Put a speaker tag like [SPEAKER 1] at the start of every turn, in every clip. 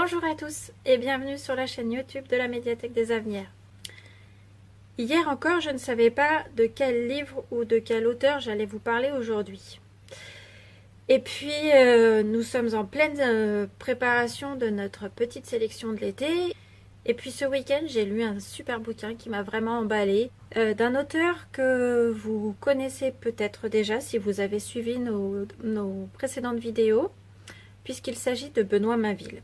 [SPEAKER 1] Bonjour à tous et bienvenue sur la chaîne YouTube de la Médiathèque des Avenirs. Hier encore, je ne savais pas de quel livre ou de quel auteur j'allais vous parler aujourd'hui. Et puis, nous sommes en pleine préparation de notre petite sélection de l'été. Et puis ce week-end, j'ai lu un super bouquin qui m'a vraiment emballée, d'un auteur que vous connaissez peut-être déjà si vous avez suivi nos précédentes vidéos, puisqu'il s'agit de Benoît Mainville.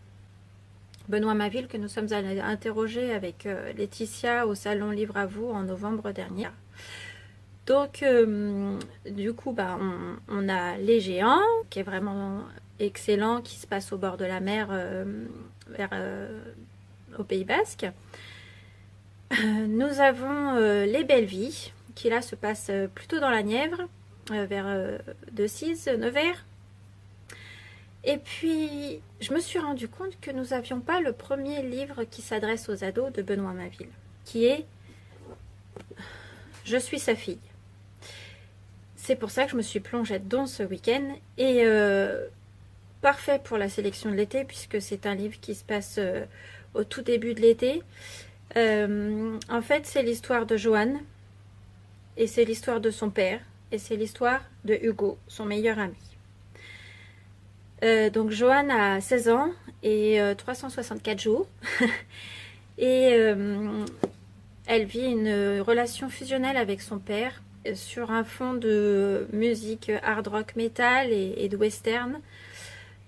[SPEAKER 1] Benoît Mainville que nous sommes allés interroger avec Laetitia au salon Livre à vous en novembre dernier. Donc du coup on a Les Géants qui est vraiment excellent, qui se passe au bord de la mer au Pays Basque. Nous avons Les Belles Vies qui là se passe plutôt dans la Nièvre, vers Decize, Nevers. Et puis, je me suis rendu compte que nous n'avions pas le premier livre qui s'adresse aux ados de Benoît Mainville, qui est « Je suis sa fille ». C'est pour ça que je me suis plongée dedans ce week-end. Et parfait pour la sélection de l'été, puisque c'est un livre qui se passe au tout début de l'été. En fait, c'est l'histoire de Johan, et c'est l'histoire de son père, et c'est l'histoire de Hugo, son meilleur ami. Donc Johan a 16 ans et 364 jours et elle vit une relation fusionnelle avec son père sur un fond de musique hard rock metal et de western.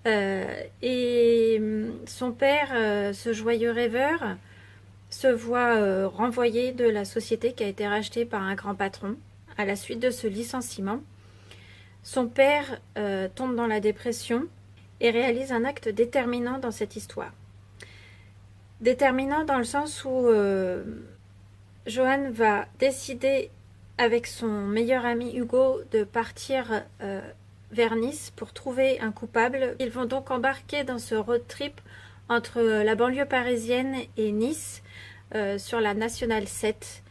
[SPEAKER 1] Et son père, ce joyeux rêveur, se voit renvoyé de la société qui a été rachetée par un grand patron à la suite de ce licenciement. Son père tombe dans la dépression et réalise un acte déterminant dans cette histoire. Déterminant dans le sens où Johan va décider avec son meilleur ami Hugo de partir vers Nice pour trouver un coupable. Ils vont donc embarquer dans ce road trip entre la banlieue parisienne et Nice sur la Nationale 7.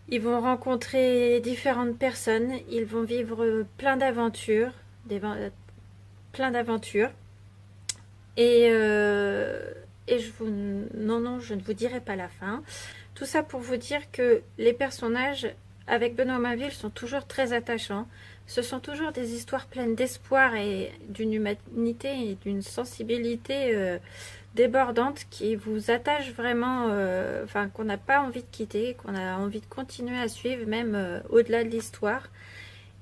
[SPEAKER 1] Ils vont rencontrer différentes personnes, ils vont vivre plein d'aventures, et je ne vous dirai pas la fin. Tout ça pour vous dire que les personnages avec Benoît Mainville sont toujours très attachants. Ce sont toujours des histoires pleines d'espoir et d'une humanité et d'une sensibilité débordante qui vous attachent vraiment, qu'on n'a pas envie de quitter, qu'on a envie de continuer à suivre même au-delà de l'histoire.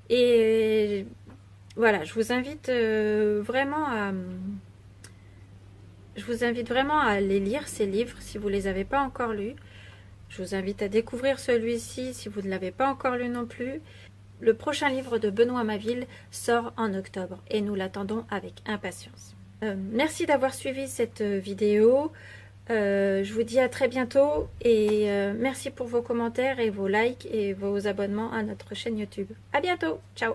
[SPEAKER 1] Et voilà, je vous invite vraiment à les lire, ces livres, si vous ne les avez pas encore lus. Je vous invite à découvrir celui-ci, si vous ne l'avez pas encore lu non plus. Le prochain livre de Benoît Mainville sort en octobre et nous l'attendons avec impatience. Merci d'avoir suivi cette vidéo. Je vous dis à très bientôt et merci pour vos commentaires et vos likes et vos abonnements à notre chaîne YouTube. À bientôt, ciao!